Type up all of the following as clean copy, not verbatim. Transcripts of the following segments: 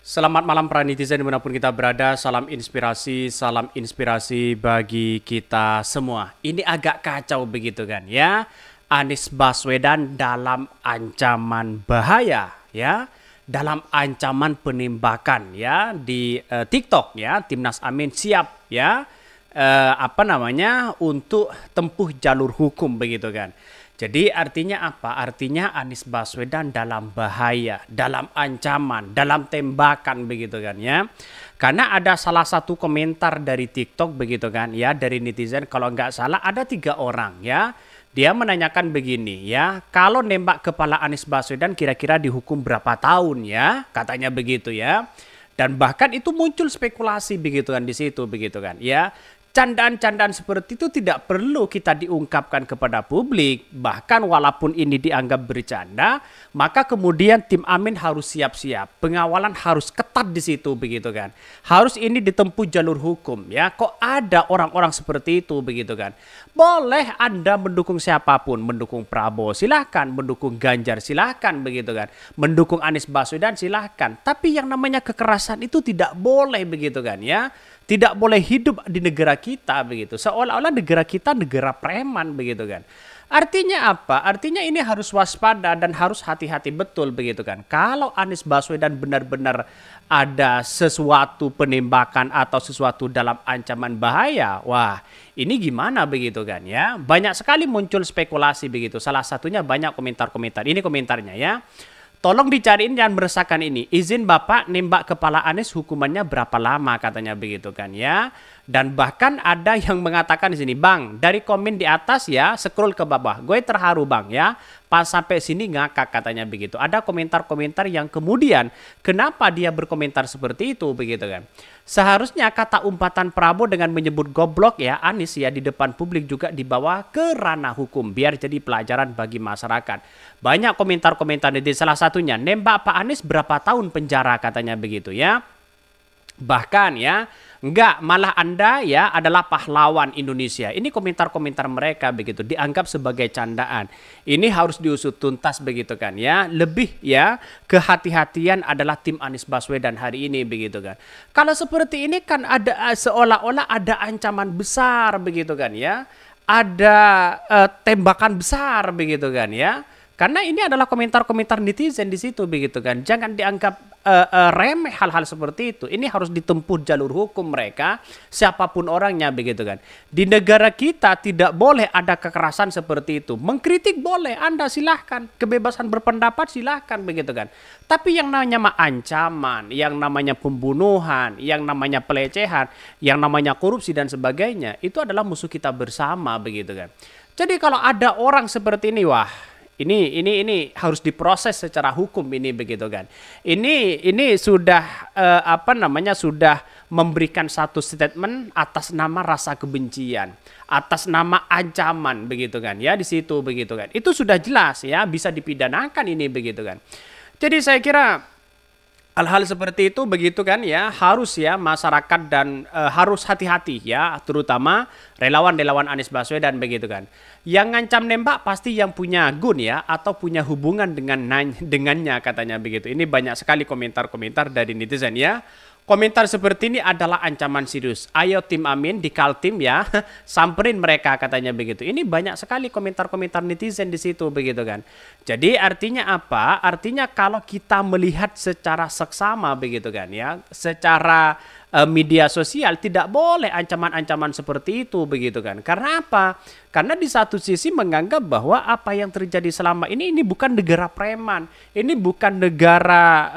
Selamat malam para netizen dimanapun kita berada, salam inspirasi bagi kita semua. Ini agak kacau begitu kan ya, Anies Baswedan dalam ancaman bahaya ya, dalam ancaman penembakan ya di TikTok ya, Timnas Amin siap ya, untuk tempuh jalur hukum begitu kan. Jadi artinya apa? Artinya Anies Baswedan dalam bahaya, dalam ancaman, dalam tembakan begitu kan ya. Karena ada salah satu komentar dari TikTok begitu kan ya, dari netizen kalau nggak salah ada 3 orang ya. Dia menanyakan begini ya, kalau nembak kepala Anies Baswedan kira-kira dihukum berapa tahun ya? Katanya begitu ya. Dan bahkan itu muncul spekulasi begitu kan di situ begitu kan ya. Candaan-candaan seperti itu tidak perlu kita diungkapkan kepada publik. Bahkan walaupun ini dianggap bercanda, maka kemudian tim Amin harus siap-siap. Pengawalan harus ketat di situ begitu kan. Harus ini ditempuh jalur hukum ya. Kok ada orang-orang seperti itu begitu kan. Boleh Anda mendukung siapapun, mendukung Prabowo silahkan, mendukung Ganjar silahkan begitu kan. Mendukung Anies Baswedan silahkan. Tapi yang namanya kekerasan itu tidak boleh begitu kan ya. Tidak boleh hidup di negara kita begitu. Seolah-olah negara kita negara preman begitu kan. Artinya apa? Artinya ini harus waspada dan harus hati-hati betul begitu kan. Kalau Anies Baswedan benar-benar ada sesuatu penembakan atau sesuatu dalam ancaman bahaya, wah ini gimana begitu kan ya. Banyak sekali muncul spekulasi begitu. Salah satunya banyak komentar-komentar. Ini komentarnya ya. Tolong dicariin yang meresahkan ini. Izin Bapak nembak kepala Anies hukumannya berapa lama katanya begitu kan ya. Dan bahkan ada yang mengatakan di sini, Bang, dari komen di atas ya, scroll ke bawah. Gue terharu Bang ya. Pas sampai sini ngakak katanya begitu. Ada komentar-komentar yang kemudian kenapa dia berkomentar seperti itu begitu kan. Seharusnya kata umpatan Prabowo dengan menyebut goblok ya Anies ya di depan publik juga dibawa ke ranah hukum biar jadi pelajaran bagi masyarakat. Banyak komentar-komentar di salah satunya nembak Pak Anies berapa tahun penjara katanya begitu ya. Bahkan ya, enggak, malah Anda ya adalah pahlawan Indonesia. Ini komentar-komentar mereka begitu, dianggap sebagai candaan. Ini harus diusut tuntas begitu kan ya. Lebih ya, kehati-hatian adalah tim Anies Baswedan hari ini begitu kan. Kalau seperti ini kan ada seolah-olah ada ancaman besar begitu kan ya. Ada tembakan besar begitu kan ya. Karena ini adalah komentar-komentar netizen di situ begitu kan. Jangan dianggap remeh hal-hal seperti itu. Ini harus ditempuh jalur hukum mereka, siapapun orangnya begitu kan. Di negara kita tidak boleh ada kekerasan seperti itu. Mengkritik boleh, Anda silahkan. Kebebasan berpendapat silahkan begitu kan. Tapi yang namanya ancaman, yang namanya pembunuhan, yang namanya pelecehan, yang namanya korupsi dan sebagainya, itu adalah musuh kita bersama begitu kan. Jadi kalau ada orang seperti ini, wah, ini harus diproses secara hukum ini begitu kan. Ini sudah sudah memberikan satu statement atas nama rasa kebencian, atas nama ancaman begitu kan ya di situ begitu kan. Itu sudah jelas ya bisa dipidanakan ini begitu kan. Jadi saya kira hal-hal seperti itu begitu kan ya harus ya masyarakat dan harus hati-hati ya terutama relawan-relawan Anies Baswedan begitu kan. Yang ngancam nembak pasti yang punya gun ya atau punya hubungan dengannya katanya begitu. Ini banyak sekali komentar-komentar dari netizen ya. Komentar seperti ini adalah ancaman serius. Ayo tim Amin di Kaltim ya, samperin mereka katanya begitu. Ini banyak sekali komentar-komentar netizen di situ begitu kan. Jadi artinya apa? Artinya kalau kita melihat secara seksama begitu kan ya, secara media sosial tidak boleh ancaman-ancaman seperti itu begitu kan. Karena apa? Karena di satu sisi menganggap bahwa apa yang terjadi selama ini bukan negara preman. Ini bukan negara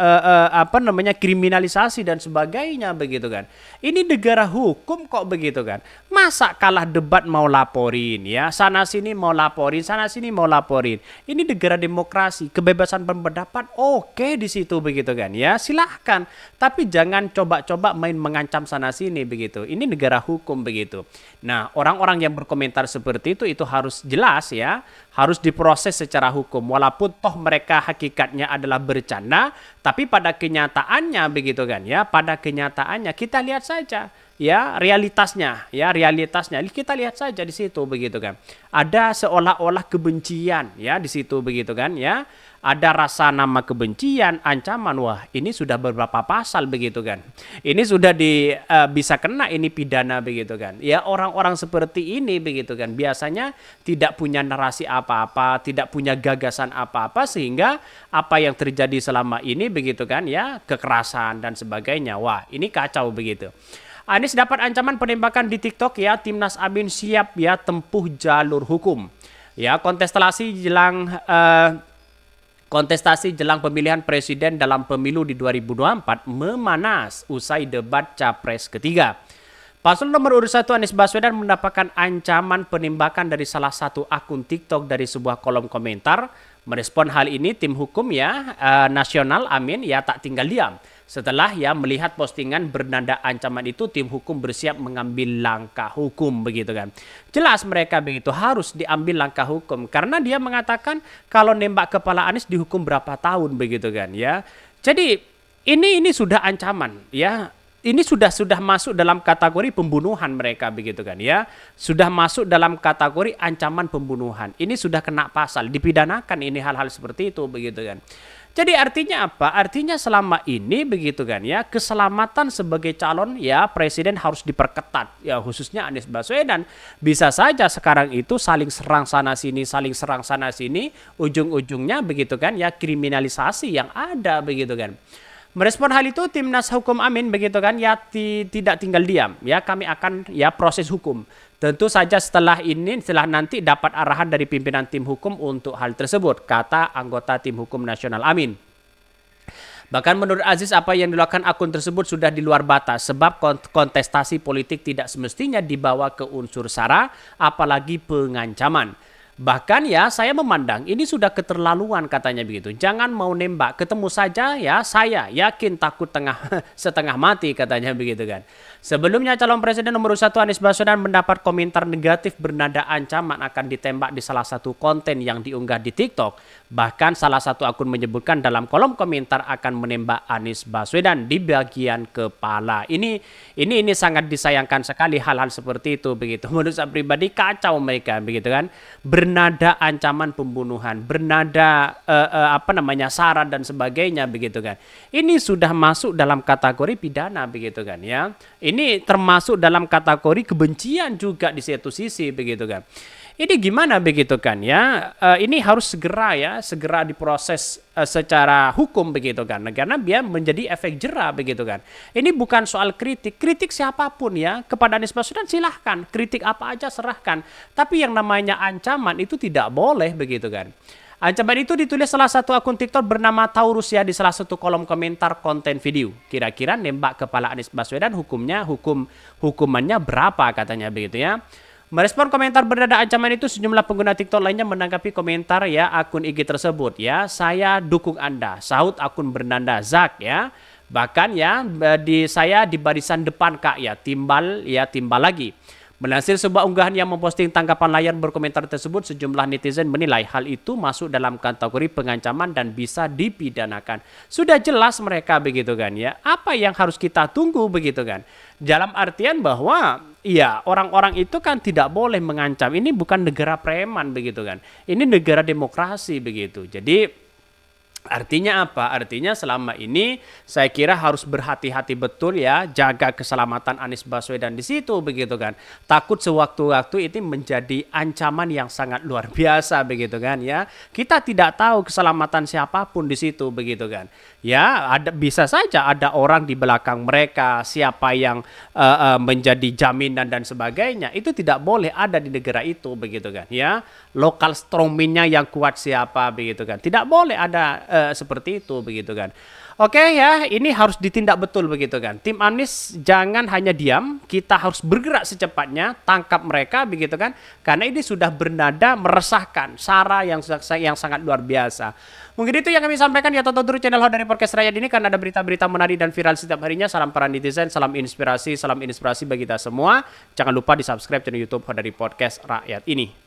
kriminalisasi dan sebagainya begitu kan. Ini negara hukum kok begitu kan. Masa kalah debat mau laporin ya, sana sini mau laporin, sana sini mau laporin. Ini negara demokrasi, kebebasan berpendapat oke di situ begitu kan ya. Silahkan, tapi jangan coba-coba main mengancam sana sini begitu. Ini negara hukum begitu. Nah, orang-orang yang berkomentar seperti itu harus jelas ya, harus diproses secara hukum. Walaupun toh mereka hakikatnya adalah bercanda, tapi pada kenyataannya begitu kan ya, pada kenyataannya kita lihat saja ya realitasnya, kita lihat saja di situ begitu kan. Ada seolah-olah kebencian ya di situ begitu kan ya. Ada rasa nama kebencian, ancaman. Wah, ini sudah beberapa pasal begitu kan. Ini sudah bisa kena ini pidana begitu kan. Ya, orang-orang seperti ini begitu kan. Biasanya tidak punya narasi apa-apa, tidak punya gagasan apa-apa, sehingga apa yang terjadi selama ini begitu kan ya, kekerasan dan sebagainya. Wah, ini kacau begitu. Anies dapat ancaman penembakan di TikTok ya. Timnas Amin siap ya tempuh jalur hukum. Ya, kontestasi jelang pemilihan presiden dalam pemilu di 2024 memanas usai debat capres ketiga. Paslon nomor urut 1 Anies Baswedan mendapatkan ancaman penembakan dari salah satu akun TikTok dari sebuah kolom komentar. Merespon hal ini tim hukum ya nasional Amin ya tak tinggal diam. Setelah ya melihat postingan bernada ancaman itu, tim hukum bersiap mengambil langkah hukum begitu kan. Jelas mereka begitu harus diambil langkah hukum karena dia mengatakan kalau nembak kepala Anies dihukum berapa tahun begitu kan ya. Jadi ini sudah ancaman ya. Ini sudah masuk dalam kategori pembunuhan mereka begitu kan ya. Sudah masuk dalam kategori ancaman pembunuhan. Ini sudah kena pasal, dipidanakan ini hal-hal seperti itu begitu kan. Jadi artinya apa? Artinya selama ini begitu kan ya, keselamatan sebagai calon ya presiden harus diperketat ya, khususnya Anies Baswedan. Bisa saja sekarang itu saling serang sana sini, ujung-ujungnya begitu kan ya kriminalisasi yang ada begitu kan. Merespon hal itu Timnas Hukum Amin begitu kan ya tidak tinggal diam ya, kami akan ya proses hukum. Tentu saja setelah nanti dapat arahan dari pimpinan tim hukum untuk hal tersebut, kata anggota tim hukum nasional Amin. Bahkan menurut Aziz apa yang dilakukan akun tersebut sudah di luar batas sebab kontestasi politik tidak semestinya dibawa ke unsur sara apalagi pengancaman. Bahkan ya saya memandang ini sudah keterlaluan katanya begitu. Jangan mau nembak, ketemu saja ya saya yakin takut setengah mati katanya begitu kan. Sebelumnya calon presiden nomor 1 Anies Baswedan mendapat komentar negatif bernada ancaman akan ditembak di salah satu konten yang diunggah di TikTok. Bahkan salah satu akun menyebutkan dalam kolom komentar akan menembak Anies Baswedan di bagian kepala. Ini sangat disayangkan sekali hal-hal seperti itu begitu. Menurut saya pribadi kacau mereka begitu kan. Bernada ancaman pembunuhan, bernada sara dan sebagainya begitu kan. Ini sudah masuk dalam kategori pidana begitu kan ya. Ini termasuk dalam kategori kebencian juga di satu sisi begitu kan. Ini gimana begitu kan ya? Ini harus segera diproses secara hukum begitu kan. Karena biar menjadi efek jera begitu kan. Ini bukan soal kritik siapapun ya kepada Anies Baswedan silahkan, kritik apa aja serahkan. Tapi yang namanya ancaman itu tidak boleh begitu kan. Ancaman itu ditulis salah satu akun TikTok bernama Taurus ya di salah satu kolom komentar konten video. Kira-kira nembak kepala Anies Baswedan hukumannya berapa katanya begitu ya. Merespon komentar bernada ancaman itu sejumlah pengguna TikTok lainnya menanggapi komentar ya akun IG tersebut ya. Saya dukung Anda, sahut akun bernada Zak ya. Bahkan ya saya di barisan depan Kak ya, timbal lagi. Melansir sebuah unggahan yang memposting tanggapan layar berkomentar tersebut, sejumlah netizen menilai hal itu masuk dalam kategori pengancaman dan bisa dipidanakan. Sudah jelas mereka begitu kan ya. Apa yang harus kita tunggu begitu kan? Dalam artian bahwa ya orang-orang itu kan tidak boleh mengancam. Ini bukan negara preman begitu kan. Ini negara demokrasi begitu. Jadi artinya apa? Artinya selama ini saya kira harus berhati-hati betul ya, jaga keselamatan Anies Baswedan di situ begitu kan. Takut sewaktu-waktu ini menjadi ancaman yang sangat luar biasa begitu kan ya. Kita tidak tahu keselamatan siapapun di situ begitu kan. Ya, bisa saja ada orang di belakang mereka, siapa yang menjadi jaminan dan sebagainya. Itu tidak boleh ada di negara itu begitu kan ya. Lokal strongman-nya yang kuat siapa begitu kan. Tidak boleh ada seperti itu begitu kan. Oke ya, ini harus ditindak betul begitu kan. Tim Anies jangan hanya diam, kita harus bergerak secepatnya, tangkap mereka begitu kan. Karena ini sudah bernada meresahkan, sara yang sangat luar biasa. Mungkin itu yang kami sampaikan ya, tonton terus channel Hot dari Podcast Rakyat ini karena ada berita-berita menarik dan viral setiap harinya. Salam para netizen, salam inspirasi bagi kita semua. Jangan lupa di subscribe channel YouTube Hot dari Podcast Rakyat ini.